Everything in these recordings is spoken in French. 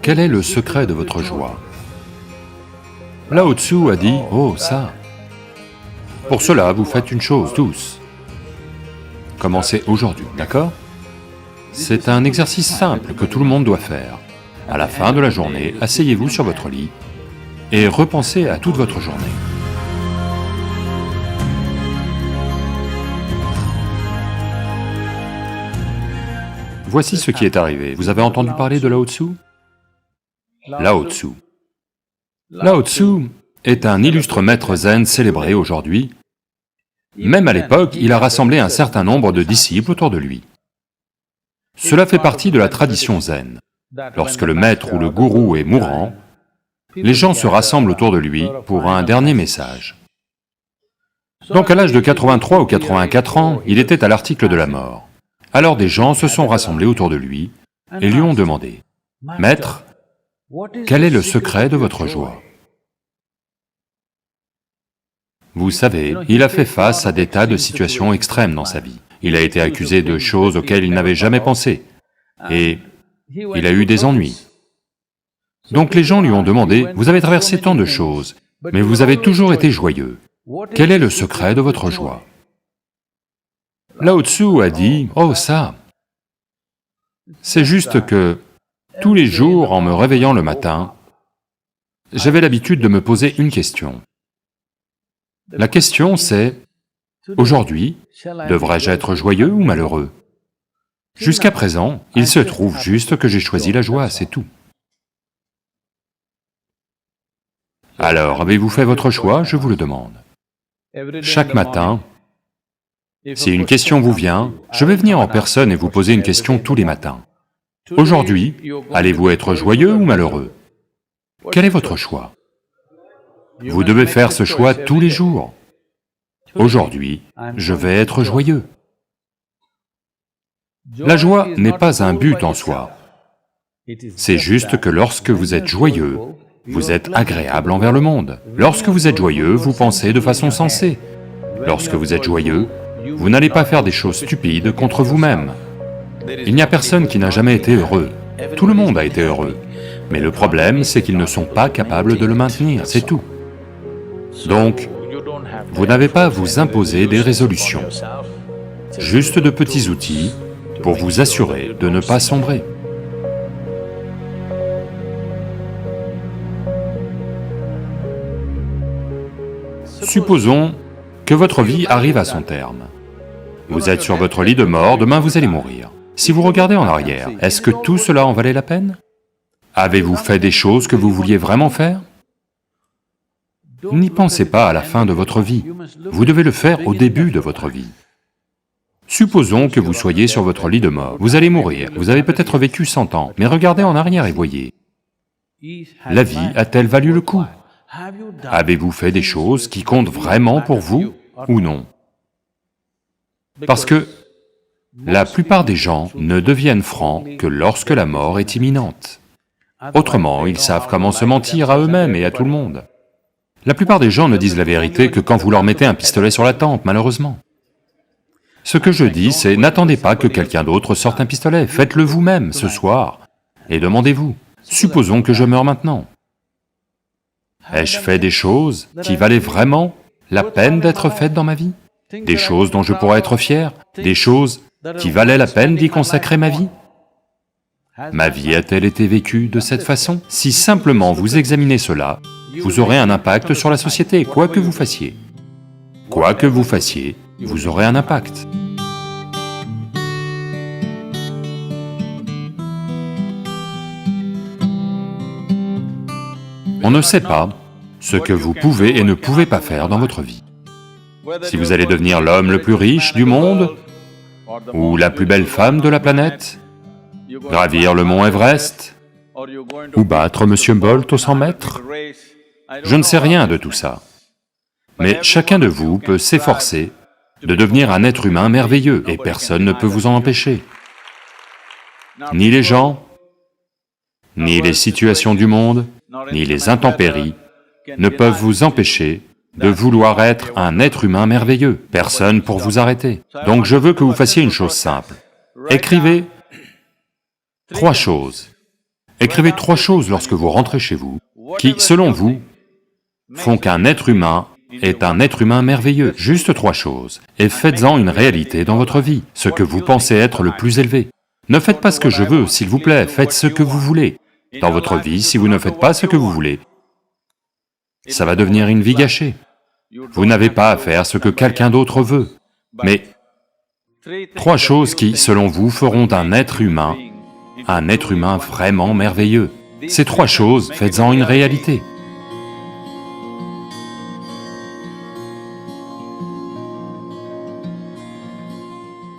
Quel est le secret de votre joie? Lao Tzu a dit, oh ça. Pour cela, vous faites une chose, tous. Commencez aujourd'hui, d'accord? C'est un exercice simple que tout le monde doit faire. À la fin de la journée, asseyez-vous sur votre lit et repensez à toute votre journée. Voici ce qui est arrivé. Vous avez entendu parler de Lao Tzu? Lao Tzu. Lao Tzu est un illustre maître zen célébré aujourd'hui. Même à l'époque, il a rassemblé un certain nombre de disciples autour de lui. Cela fait partie de la tradition zen. Lorsque le maître ou le gourou est mourant, les gens se rassemblent autour de lui pour un dernier message. Donc à l'âge de 83 ou 84 ans, il était à l'article de la mort. Alors des gens se sont rassemblés autour de lui et lui ont demandé, « Maître, quel est le secret de votre joie ?» Vous savez, il a fait face à des tas de situations extrêmes dans sa vie. Il a été accusé de choses auxquelles il n'avait jamais pensé, et il a eu des ennuis. Donc les gens lui ont demandé, « Vous avez traversé tant de choses, mais vous avez toujours été joyeux. Quel est le secret de votre joie ?» Lao Tzu a dit, « Oh ça, c'est juste que tous les jours, en me réveillant le matin, j'avais l'habitude de me poser une question. La question c'est, aujourd'hui, devrais-je être joyeux ou malheureux? Jusqu'à présent, il se trouve juste que j'ai choisi la joie, c'est tout. Alors, avez-vous fait votre choix, je vous le demande? Chaque matin, si une question vous vient, je vais venir en personne et vous poser une question tous les matins. Aujourd'hui, allez-vous être joyeux ou malheureux? Quel est votre choix? Vous devez faire ce choix tous les jours. Aujourd'hui, je vais être joyeux. La joie n'est pas un but en soi. C'est juste que lorsque vous êtes joyeux, vous êtes agréable envers le monde. Lorsque vous êtes joyeux, vous pensez de façon sensée. Lorsque vous êtes joyeux, vous n'allez pas faire des choses stupides contre vous-même. Il n'y a personne qui n'a jamais été heureux. Tout le monde a été heureux. Mais le problème, c'est qu'ils ne sont pas capables de le maintenir, c'est tout. Donc, vous n'avez pas à vous imposer des résolutions, juste de petits outils pour vous assurer de ne pas sombrer. Supposons que votre vie arrive à son terme. Vous êtes sur votre lit de mort, demain vous allez mourir. Si vous regardez en arrière, est-ce que tout cela en valait la peine? Avez-vous fait des choses que vous vouliez vraiment faire? N'y pensez pas à la fin de votre vie, vous devez le faire au début de votre vie. Supposons que vous soyez sur votre lit de mort, vous allez mourir, vous avez peut-être vécu 100 ans, mais regardez en arrière et voyez. La vie a-t-elle valu le coup? Avez-vous fait des choses qui comptent vraiment pour vous ou non? Parce que la plupart des gens ne deviennent francs que lorsque la mort est imminente. Autrement, ils savent comment se mentir à eux-mêmes et à tout le monde. La plupart des gens ne disent la vérité que quand vous leur mettez un pistolet sur la tempe, malheureusement. Ce que je dis, c'est n'attendez pas que quelqu'un d'autre sorte un pistolet, faites-le vous-même ce soir, et demandez-vous, supposons que je meurs maintenant. Ai-je fait des choses qui valaient vraiment la peine d'être faites dans ma vie? Des choses dont je pourrais être fier? Des choses qui valaient la peine d'y consacrer ma vie? Ma vie a-t-elle été vécue de cette façon? Si simplement vous examinez cela, vous aurez un impact sur la société, quoi que vous fassiez. Quoi que vous fassiez, vous aurez un impact. On ne sait pas ce que vous pouvez et ne pouvez pas faire dans votre vie. Si vous allez devenir l'homme le plus riche du monde, ou la plus belle femme de la planète, gravir le mont Everest, ou battre Monsieur Bolt aux 100 mètres, je ne sais rien de tout ça. Mais chacun de vous peut s'efforcer de devenir un être humain merveilleux, et personne ne peut vous en empêcher. Ni les gens, ni les situations du monde, ni les intempéries ne peuvent vous empêcher de vouloir être un être humain merveilleux, personne pour vous arrêter. Donc je veux que vous fassiez une chose simple. Écrivez 3 choses Écrivez 3 choses lorsque vous rentrez chez vous, qui, selon vous, font qu'un être humain est un être humain merveilleux. Juste 3 choses, et faites-en une réalité dans votre vie, ce que vous pensez être le plus élevé. Ne faites pas ce que je veux, s'il vous plaît, faites ce que vous voulez. Dans votre vie, si vous ne faites pas ce que vous voulez, ça va devenir une vie gâchée. Vous n'avez pas à faire ce que quelqu'un d'autre veut, mais 3 choses qui, selon vous, feront d'un être humain un être humain vraiment merveilleux. Ces 3 choses, faites-en une réalité.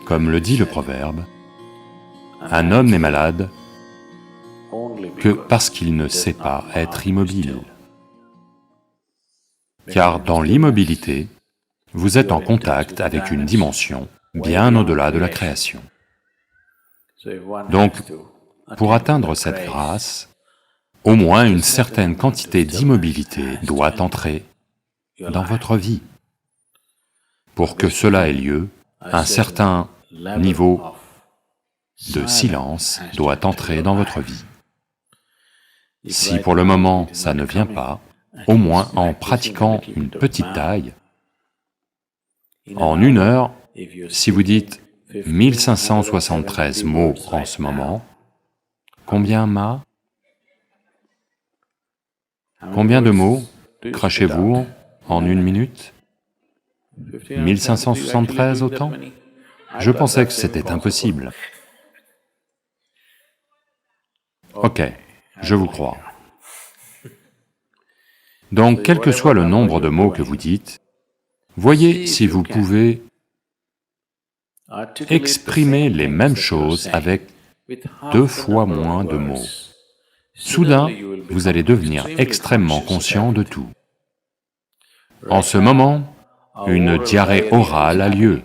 Comme le dit le proverbe, un homme n'est malade que parce qu'il ne sait pas être immobile. Car dans l'immobilité, vous êtes en contact avec une dimension bien au-delà de la création. Donc, pour atteindre cette grâce, au moins une certaine quantité d'immobilité doit entrer dans votre vie. Pour que cela ait lieu, un certain niveau de silence doit entrer dans votre vie. Si pour le moment ça ne vient pas, au moins en pratiquant une petite taille, en 1 heure, si vous dites 1573 mots en ce moment, combien ma? Combien de mots crachez-vous en 1 minute? 1573 autant? Je pensais que c'était impossible. Ok, je vous crois. Donc, quel que soit le nombre de mots que vous dites, voyez si vous pouvez exprimer les mêmes choses avec 2 fois moins de mots. Soudain, vous allez devenir extrêmement conscient de tout. En ce moment, une diarrhée orale a lieu.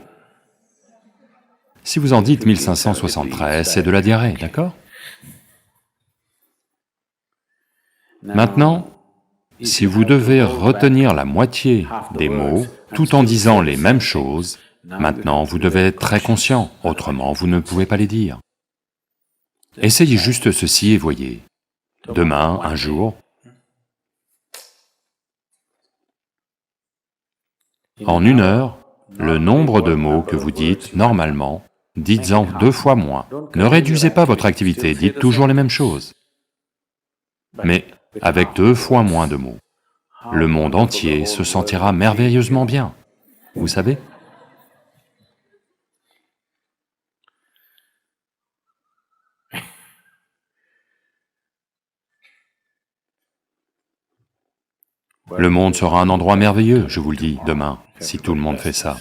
Si vous en dites 1573, c'est de la diarrhée, d'accord? Maintenant, si vous devez retenir la moitié des mots, tout en disant les mêmes choses, maintenant vous devez être très conscient, autrement vous ne pouvez pas les dire. Essayez juste ceci et voyez. Demain, un jour, en 1 heure, le nombre de mots que vous dites normalement, dites-en 2 fois moins. Ne réduisez pas votre activité, dites toujours les mêmes choses, mais avec 2 fois moins de mots. Le monde entier se sentira merveilleusement bien, vous savez? Le monde sera un endroit merveilleux, je vous le dis, demain, si tout le monde fait ça.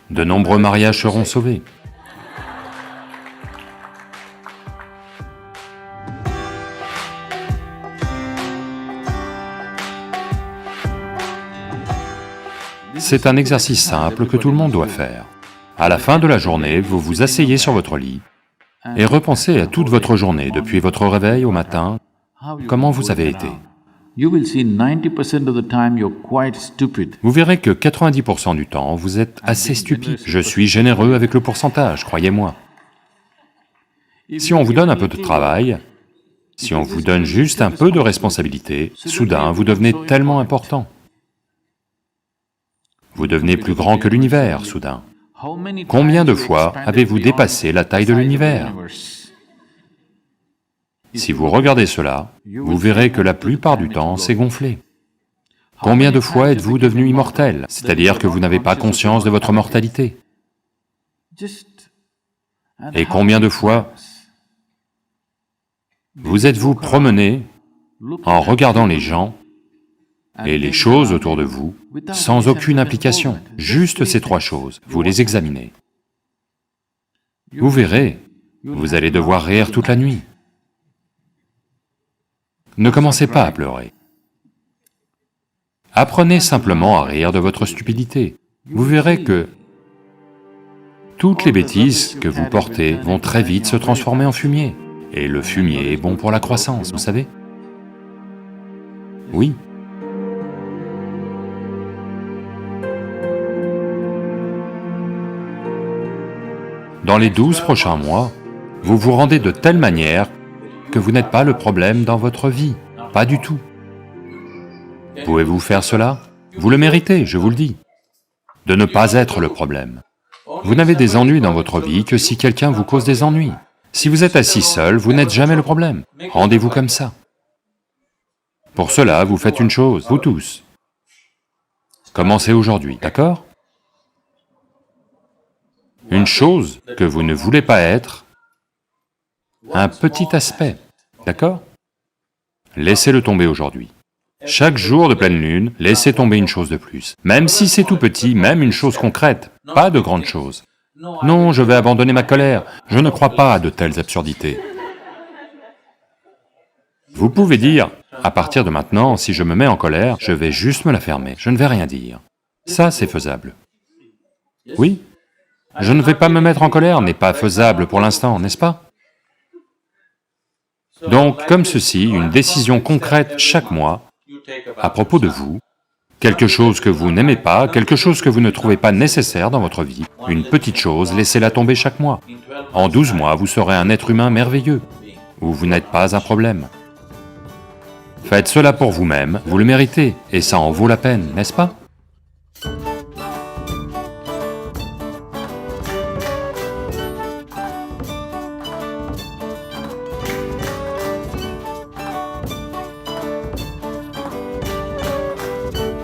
De nombreux mariages seront sauvés. C'est un exercice simple que tout le monde doit faire. À la fin de la journée, vous vous asseyez sur votre lit et repensez à toute votre journée, depuis votre réveil au matin, comment vous avez été. Vous verrez que 90% du temps, vous êtes assez stupide. Je suis généreux avec le pourcentage, croyez-moi. Si on vous donne un peu de travail, si on vous donne juste un peu de responsabilité, soudain vous devenez tellement important. Vous devenez plus grand que l'univers, soudain. Combien de fois avez-vous dépassé la taille de l'univers? Si vous regardez cela, vous verrez que la plupart du temps, c'est gonflé. Combien de fois êtes-vous devenu immortel, c'est-à-dire que vous n'avez pas conscience de votre mortalité? Et combien de fois vous êtes-vous promené en regardant les gens et les choses autour de vous, sans aucune implication, juste ces 3 choses, vous les examinez. Vous verrez, vous allez devoir rire toute la nuit. Ne commencez pas à pleurer. Apprenez simplement à rire de votre stupidité. Vous verrez que toutes les bêtises que vous portez vont très vite se transformer en fumier. Et le fumier est bon pour la croissance, vous savez? Oui. Dans les 12 prochains mois, Vous vous rendez de telle manière que vous n'êtes pas le problème dans votre vie, pas du tout. Pouvez-vous faire cela? Vous le méritez, je vous le dis, de ne pas être le problème. Vous n'avez des ennuis dans votre vie que si quelqu'un vous cause des ennuis. Si vous êtes assis seul, vous n'êtes jamais le problème. Rendez-vous comme ça. Pour cela, vous faites une chose, vous tous. Commencez aujourd'hui, d'accord? Une chose que vous ne voulez pas être, un petit aspect, d'accord? Laissez-le tomber aujourd'hui. Chaque jour de pleine lune, laissez tomber une chose de plus. Même si c'est tout petit, même une chose concrète, pas de grande chose. Non, je vais abandonner ma colère, je ne crois pas à de telles absurdités. Vous pouvez dire, à partir de maintenant, si je me mets en colère, je vais juste me la fermer, je ne vais rien dire. Ça, c'est faisable. Oui, je ne vais pas me mettre en colère n'est pas faisable pour l'instant, n'est-ce pas? Donc, comme ceci, une décision concrète chaque mois, à propos de vous, quelque chose que vous n'aimez pas, quelque chose que vous ne trouvez pas nécessaire dans votre vie, une petite chose, laissez-la tomber chaque mois. En 12 mois, vous serez un être humain merveilleux, où vous n'êtes pas un problème. Faites cela pour vous-même, vous le méritez, et ça en vaut la peine, n'est-ce pas?